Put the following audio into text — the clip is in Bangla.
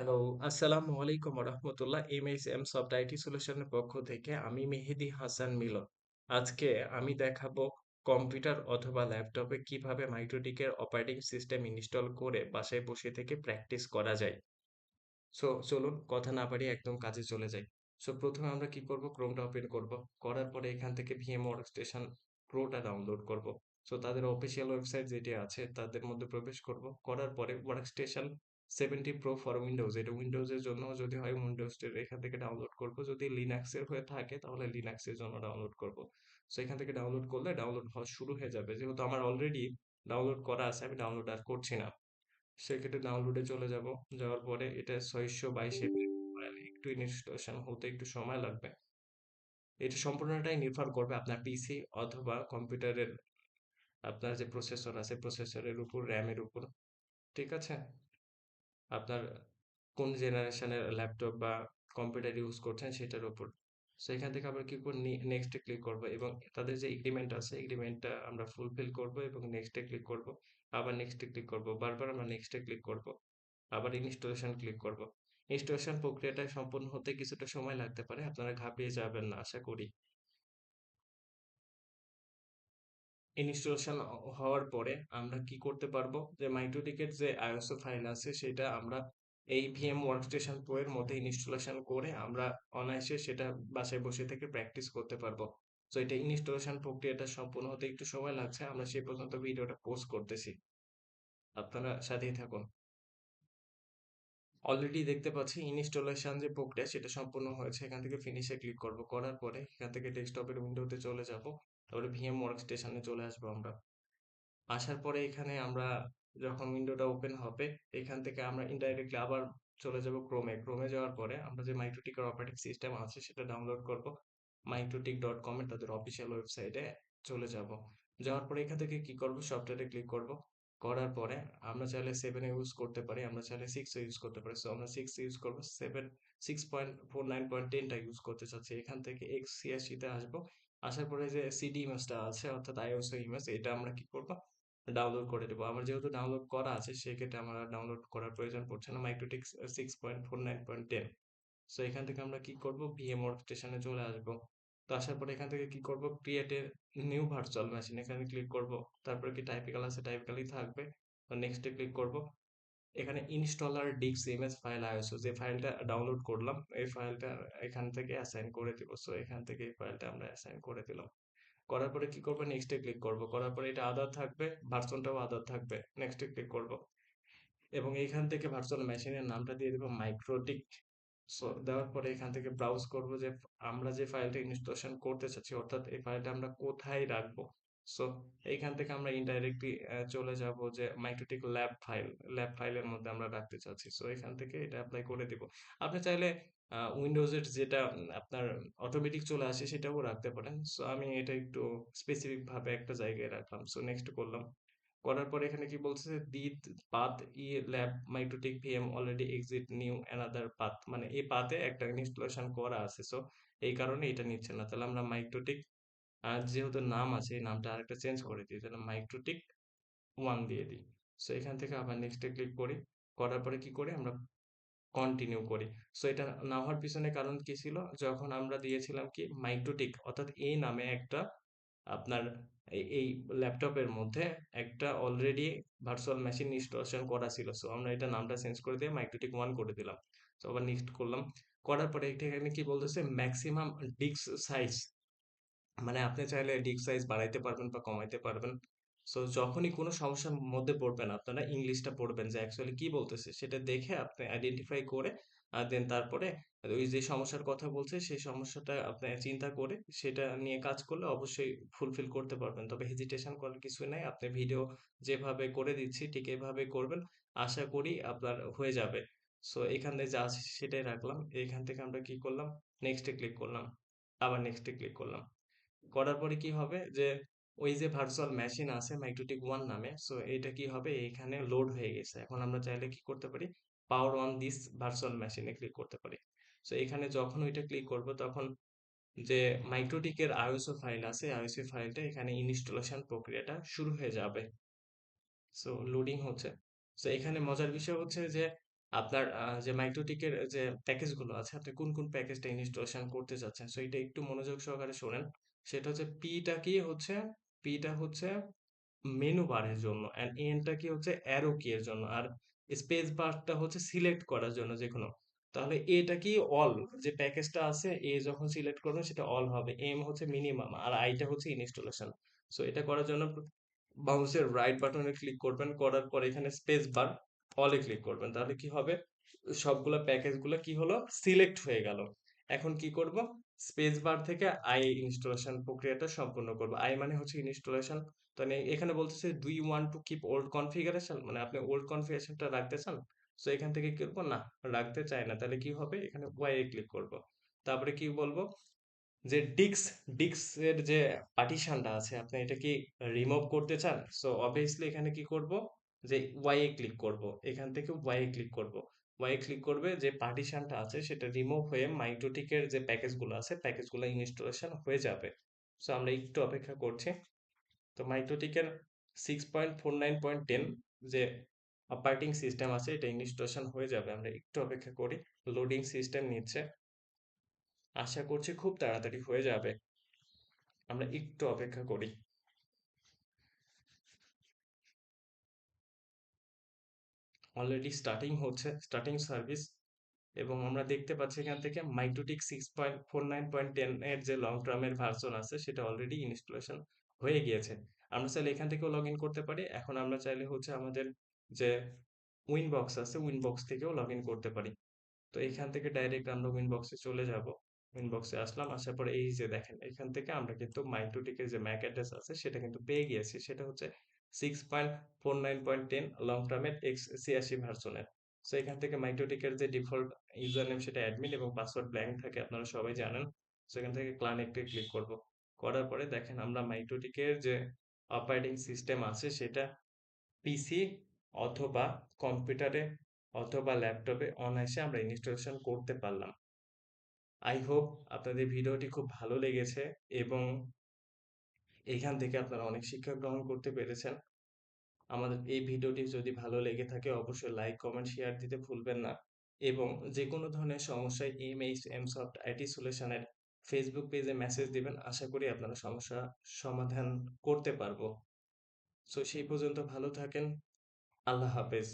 হ্যালো, আসসালামু আলাইকুম রহমতুল্লাহ। এমএসএম সফট আইটি সলিউশনের পক্ষ থেকে আমি মেহেদী হাসান মিলন। আজকে আমি দেখাবো কম্পিউটার অথবা ল্যাপটপে কিভাবে মাইক্রোটিকের অপারেটিং সিস্টেম ইনস্টল করে বাসায় বসে থেকে প্র্যাকটিস করা যায়। চলুন কথা না বাড়িয়ে একদম কাজে চলে যাই। প্রথমে আমরা কি করব? ক্রোমটা ওপেন করব। করার পরে এখান থেকে ভিএম ওয়ার্কস্টেশন প্রোটা ডাউনলোড করব। তাদের অফিসিয়াল ওয়েবসাইট যেটি আছে তাদের মধ্যে প্রবেশ করব। করার পরে ওয়ার্কস্টেশন 70 প্রো ফর উইন্ডোজ, এটা উইন্ডোজের জন্য যদি হয় উইন্ডোজের এখান থেকে ডাউনলোড করব। যদি লিনাক্সের হয়ে থাকে তাহলে লিনাক্সের জন্য ডাউনলোড করব। এখান থেকে ডাউনলোড করলে ডাউনলোড হওয়া শুরু হয়ে যাবে। যেহেতু আমার অলরেডি ডাউনলোড করা আছে, আমি ডাউনলোড আর করছি না। সেক্ষেত্রে ডাউনলোডে চলে যাব। যাওয়ার পরে এটা 622 এমবি ফাইল, একটু ইনস্টলেশন হতে একটু সময় লাগবে। এটা সম্পূর্ণটাই নির্ভর করবে আপনার পিসি অথবা কম্পিউটারের আপনার যে প্রসেসর আছে প্রসেসরের উপর, র্যামের উপর। ঠিক আছে? আপনার কোন জেনারেশনের ল্যাপটপ বা কম্পিউটার ইউজ করছেন সেটার উপর। এখান থেকে আমরা কি করব? নেক্সটে ক্লিক করব এবং তাদের যে এগ্রিমেন্ট আছে এগ্রিমেন্টটা আমরা ফুলফিল করব এবং নেক্সটে ক্লিক করব। আবার নেক্সটে ক্লিক করব। বারবার আমরা নেক্সটে ক্লিক করব। আবার ইনস্টলেশন ক্লিক করব। ইনস্টলেশন প্রক্রিয়াটা সম্পূর্ণ হতে কিছুটা সময় লাগতে পারে। আপনারা ঘাবড়িয়ে যাবেন না, আশা করি। ইনস্টলেশন হওয়ার পরে আমরা কি করতে পারবো? যে মাইক্রোটিকের যে আইএসও ফাইল আছে সেটা আমরা এই ভিএম ওয়ার্কস্টেশন প্রো এর মধ্যে ইনস্টলেশন করে আমরা অনায়াসে সেটা বাসায় বসে থেকে প্র্যাকটিস করতে পারবো। এটা ইনস্টলেশন প্রক্রিয়াটা সম্পূর্ণ হতে একটু সময় লাগছে। আমরা সেই পর্যন্ত ভিডিওটা পোস্ট করতেছি। আপনারা সাথেই থাকুন। অলরেডি দেখতে পাচ্ছি ইনস্টলেশন যে প্রক্রিয়া সেটা সম্পূর্ণ হয়েছে। এখান থেকে ফিনিশে ক্লিক করব। করার পরে এখান থেকে ডেস্কটপের উইন্ডোতে চলে যাব। তারপরে ভিএম ওয়ার্কস্টেশনে চলে আসবো আমরা। আসার পরে এখানে আমরা যখন উইন্ডোটা ওপেন হবে এখান থেকে আমরা ইনডাইরেক্টলি আবার চলে যাব ক্রোমে। ক্রোমে যাওয়ার পরে আমরা যে মাইক্রোটিকের অপারেটিং সিস্টেম আছে সেটা ডাউনলোড করব। microtik.com এর তাদের অফিসিয়াল ওয়েবসাইটে চলে যাব। যাওয়ার পরে এখান থেকে কি করব? সফটওয়্যারে ক্লিক করব। করার পরে আমরা চাইলে 7 ইউজ করতে পারি, আমরা চাইলে 6 ইউজ করতে পারি। আমরা 6 ইউজ করব। 7 6.49.10 টা ইউজ করতে চাচ্ছি। এখান থেকে x86 তে আসবো। আসার পরে যে সিডি ইমেজটা আছে অর্থাৎ আইএসও ইমেজ, এটা আমরা কি করব? ডাউনলোড করে দেবো। আমার যেহেতু ডাউনলোড করা আছে সেক্ষেত্রে আমার আর ডাউনলোড করার প্রয়োজন পড়ছে না। মাইক্রোটিক 6.49.10। এখান থেকে আমরা কি করব? ভিএম ওয়ার্কস্টেশনে চলে আসবো। আসার পরে এখান থেকে কি করব? Create a new virtual machine, এখানে ক্লিক করব। তারপরে কি টাইপিক্যাল আছে, টাইপিক্যালই থাকবে। নেক্সটে ক্লিক করব। এখানে installer disk image file ISO যে ফাইলটা ডাউনলোড করলাম এই ফাইলটা এখান থেকে অ্যাসাইন করে দিব। এখান থেকে এই ফাইলটা আমরা অ্যাসাইন করে দিলাম। করার পরে কি করবো? নেক্সটে ক্লিক করব। করার পরে এটা আদার থাকবে, ভার্সনটাও আদার থাকবে। নেক্সটে ক্লিক করব এবং এইখান থেকে ভার্চুয়াল মেশিনের নামটা দিয়ে দেবো মাইক্রোটিক। দেওয়ার পরে এখান থেকে ব্রাউজ করব যে আমরা যে ফাইলটা ইনস্টলেশন করতে চাচ্ছি অর্থাৎ এই ফাইলটা আমরা কোথায় রাখবো। সো এইখান থেকে আমরা ইনডাইরেক্টলি চলে যাব যে মাইক্রোটিক ল্যাব ফাইলের মধ্যে আমরা রাখতে চাচ্ছি। এখান থেকে এটা অ্যাপ্লাই করে দিব। আপনি চাইলে উইন্ডোজের যেটা আপনার অটোমেটিক চলে আসে সেটাও রাখতে পারেন। আমি এটা একটু স্পেসিফিক ভাবে একটা জায়গায় রাখলাম। নেক্সট করলাম। করার পরে এখানে কি বলছে? দিদ পাথ ই lab MikroTik VM already exit new another path, মানে এই পাথে একটা ইনস্টলেশন করা আছে। এই কারণে এটা নিচ্ছে না। তাহলে আমরা মাইক্রোটিক যেহেতু নাম আছে এই নামটা আরেকটা চেঞ্জ করে দিই, তাহলে মাইক্রোটিক 1 দিয়ে দিই। এখান থেকে আবার নেক্সটে ক্লিক করি। করার পরে কি করি? আমরা কন্টিনিউ করি। এটা না হওয়ার পিছনে কারণ কি ছিল? যখন আমরা দিয়েছিলাম কি মাইক্রোটিক অর্থাৎ এই নামে একটা আপনার এই ল্যাপটপের মধ্যে একটা অলরেডি ভার্চুয়াল মেশিন ইনস্টলেশন করা ছিল। আমরা এটা নামটা চেঞ্জ করে দিয়ে মাইক্রোটিক 1 করে দিলাম। আবার নেক্সট করলাম। করার পরে এখানে কি বলতেছে? ম্যাক্সিমাম ডিস্ক সাইজ, মানে আপনি চাইলে ডিস্ক সাইজ বাড়াইতে পারবেন বা কমাইতে পারবেন। যখনই কোনো সমস্যার মধ্যে পড়বেন আপনারা ইংলিশটা পড়বেন যে অ্যাকচুয়ালি কি বলতেছে সেটা দেখে আপনি আইডেন্টিফাই করে দেন তারপরে ওই যে সমস্যার কথা বলছে সেই সমস্যাটা আপনি চিন্তা করে সেটা নিয়ে কাজ করলে অবশ্যই ফুলফিল করতে পারবেন। তবে হেজিটেশন করার কিছুই নাই। আপনি ভিডিও যেভাবে করে দিচ্ছি ঠিক এভাবে করবেন। আশা করি আপনার হয়ে যাবে। এখানে যা আছে সেটাই রাখলাম। এখান থেকে আমরা কি করলাম? নেক্সটে ক্লিক করলাম। আবার নেক্সটে ক্লিক করলাম। করার পরে কি হবে? যে ওই যে ভার্চুয়াল মেশিন আছে মাইক্রোটিক 1 নামে, এটা কি হবে? এখানে লোড হয়ে গেছে। এখন আমরা চাইলে কি করতে পারি? পাওয়ার অন দিস ভার্চুয়াল মেশিনে ক্লিক করতে পারি। এখানে যখন ওইটা ক্লিক করব তখন যে মাইক্রোটিকের আইএসও ফাইল আছে আইএসও ফাইলটা এখানে ইনস্টলেশন প্রক্রিয়াটা শুরু হয়ে যাবে। লোডিং হচ্ছে। এখানে মজার বিষয় হচ্ছে যে আপনার যে মাইক্রোটিকের যে প্যাকেজগুলো আছে, আপনি কোন কোন প্যাকেজটা ইনস্টলেশন করতে চাচ্ছেন, সো এটা একটু মনোযোগ সহকারে শোনেন। সেটা হচ্ছে পিটা কি হচ্ছে, পিটা হচ্ছে মেনু বারের জন্য, অ্যান্ড এনটা কি হচ্ছে অ্যারো কি এর জন্য, আর স্পেস বারটা হচ্ছে সিলেক্ট করার জন্য যে কোনো। তাহলে এটা কি অল, যে প্যাকেজটা আছে এ যখন সিলেক্ট করবেন সেটা অল হবে, এম হচ্ছে মিনিমাম, আর আইটা হচ্ছে ইনস্টলেশন। সো এটা করার জন্য মাউসের রাইট বাটনে ক্লিক করবেন, করার পর এখানে স্পেস বার অলে ক্লিক করবেন, তাহলে কি হবে, সবগুলা প্যাকেজগুলো কি হলো, সিলেক্ট হয়ে গেল। এখন কি করব, স্পেস বার থেকে আই ইনস্টলেশন প্রক্রিয়াটা সম্পূর্ণ করব। আই মানে হচ্ছে ইনস্টলেশন। তাহলে এখানে বলতেছে do you want to keep old configuration, মানে আপনি ওল্ড কনফিগারেশনটা রাখতে চান। তো এখান থেকে কি করবো, না রাখতে চাই না, তাহলে কি হবে, এখানে ওয়াই এ ক্লিক করব। তারপরে কি বলবো, যে ডিক্স এর যে পার্টিশনটা আছে আপনি এটা কি রিমুভ করতে চান, সো অবভিয়াসলি এখানে কি করব, যে ওয়াই এ ক্লিক করব, এখান থেকে ওয়াই এ ক্লিক করব। ওয়াই এ ক্লিক করবে, যে পার্টিশনটা আছে সেটা রিমুভ হয়ে মাইটোটিকের যে প্যাকেজগুলো আছে প্যাকেজগুলো ইনস্টলেশন হয়ে যাবে। সো আমরা একটু অপেক্ষা করছি। তো মাইটোটিকের 6.49.10 যে অপারেটিং সিস্টেম আছে এটা ইনস্টলেশন হয়ে যাবে, আমরা একটু অপেক্ষা করি। লোডিং সিস্টেম নিচ্ছে, আশা করছি খুব তাড়াতাড়ি হয়ে যাবে, আমরা একটু অপেক্ষা করি। অলরেডি স্টার্টিং হচ্ছে, স্টার্টিং সার্ভিস। এবং আমরা দেখতে পাচ্ছি এখান থেকে মাইক্রোটিক 6.49.10 এর যে লং টার্মের ভার্সন আছে সেটা অলরেডি ইনস্টলেশন হয়ে গিয়েছে। আমরা চাইলে এখান থেকেও লগ ইন করতে পারি, এখন আমরা চাইলে হচ্ছে আমাদের যে উইনবক্স আছে উইনবক্স থেকেও লগ ইন করতে পারি। তো এখান থেকে ডাইরেক্ট আমরা উইনবক্সে চলে যাব। উইনবক্সে আসলাম, আসার পরে এই যে দেখেন এখান থেকে আমরা কিন্তু মাইক্রোটিকের যে ম্যাক অ্যাড্রেস আছে সেটা কিন্তু পেয়ে গিয়েছি, সেটা হচ্ছে 6.49.10 লং টার্মের x86 ভার্সনের। সো এখান থেকে মাইক্রোটিকের যে ডিফল্ট ইউজার নেম সেটা অ্যাডমিন এবং পাসওয়ার্ড ব্ল্যাঙ্ক থাকে, আপনারা সবাই জানেন। সো এখান থেকে কানেক্টে ক্লিক করব, করার পরে দেখেন আমরা মাইক্রোটিকের যে অপারেটিং সিস্টেম আছে সেটা পিসি অথবা কম্পিউটারে অথবা ল্যাপটপে অনায়াসে আমরা ইনস্টলেশন করতে পারলাম। আই হোপ আপনাদের ভিডিওটি খুব ভালো লেগেছে এবং এখান থেকে আপনারা অনেক শিক্ষা গ্রহণ করতে পেরেছেন। আমাদের এই ভিডিওটি যদি ভালো লেগে থাকে অবশ্যই লাইক কমেন্ট শেয়ার দিতে ভুলবেন না, এবং যে কোনো ধরনের সমস্যায় এম সফট আইটি সলিউশনের ফেসবুক পেজে মেসেজ দিবেন, আশা করি আপনারা সমস্যা সমাধান করতে পারবো। সো সেই পর্যন্ত ভালো থাকেন, আল্লাহ হাফেজ।